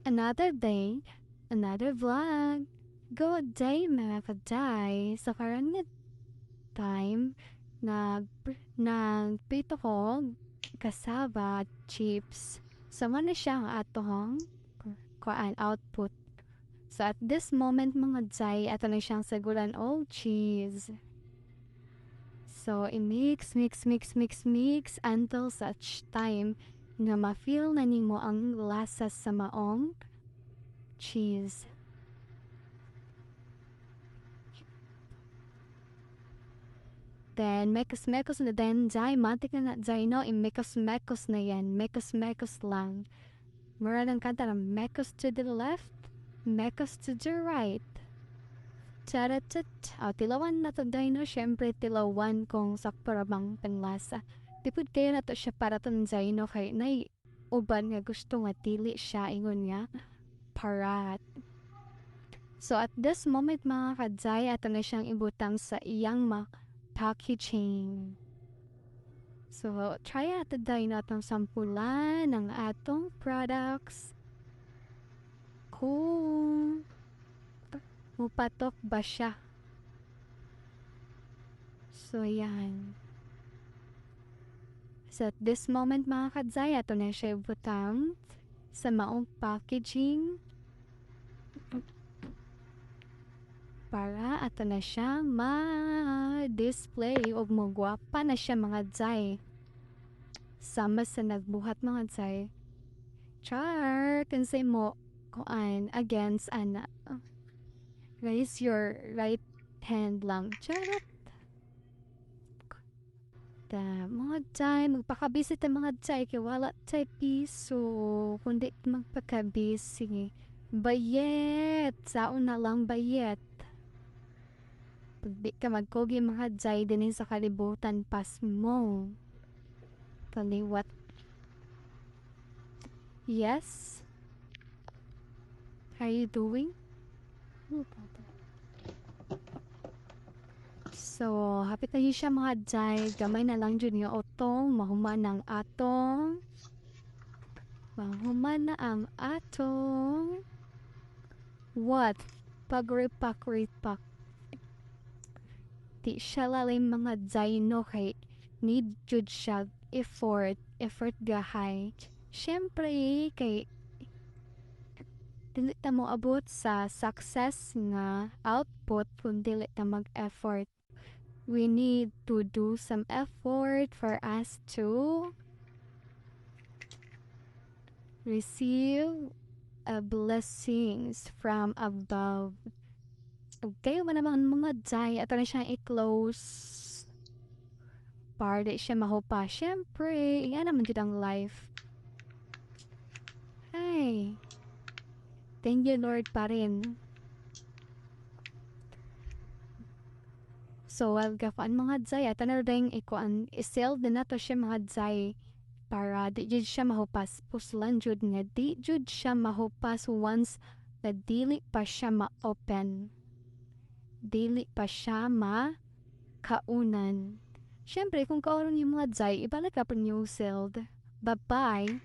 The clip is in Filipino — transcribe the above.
Another day, another vlog. Good day mga kaday. Sa karon nga time, nagpito ko kasaba chips. Sama na siya ang atong kuan output. So at this moment mga day, ato na siyang sagulan all cheese. So i-mix, mix until such time na ma-feel na nimo ang lasa sa maong cheese. Then, mekos-mekos na din, jay, matik na jay, no, i-mekos-mekos na yan, mekos-mekos lang. Mura ng kanta na mekos to the left, mekos to the right. Taratat, tilawan na to day, no, syempre tilawan kung sakparabang panlasa. Tipod kayo na to siya para to jay, no, kay nay, uban nga gusto nga tili siya, ingon nga, parat. So, at this moment, mga kadzay, ato na siyang ibutang sa iyang packaging. So, try natin dahil natong sampulan ng atong products. Kung mupatok ba siya. So, yan. So, at this moment mga kadzay, ato na siya ibutang sa maong packaging. Para ato na siya ma-display o magwapa na siya mga dzay. Sama sa nagbuhat mga dzay. Char! Kansay mo kuan against ana. Raise your right hand lang. Charot! Mga dzay, magpakabisit ang mga dzay kaya wala tayo piso. Kundi magpakabisi. Bayet! Saon na lang bayet. Di ka magkogi mga dzay din sa kalibutan pas mo. Kaliwat. Yes? How are you doing? So, hapit na yun siya mga dzay. Gamay na lang dyan yung otong. Mahuman ang atong. Mahuman na ang atong. What? Pag-repack. Di siya lalim mga dzay no kay need jud siya effort gahay. Syempre kay dili ta mo abot sa success nga output kung dili ta mag-effort. We need to do some effort for us to receive blessings from above. Okay, man naman mga dzay. Ato na siyang i-close. Para di siya mahupa. Siyempre, yan naman dito ang life. Hey. Thank you Lord pa rin. So, while gafaan mga dzay, ato na rin i-sell din na to siya mga dzay. Para di jud siya mahupas. Puslan jud nga di jud siya mahupas once na dili pa siya ma-open. Dili pa siya makaunan. Siyempre, kung kauron yung mga dzay, ibalik ka pa new sold. Bye-bye!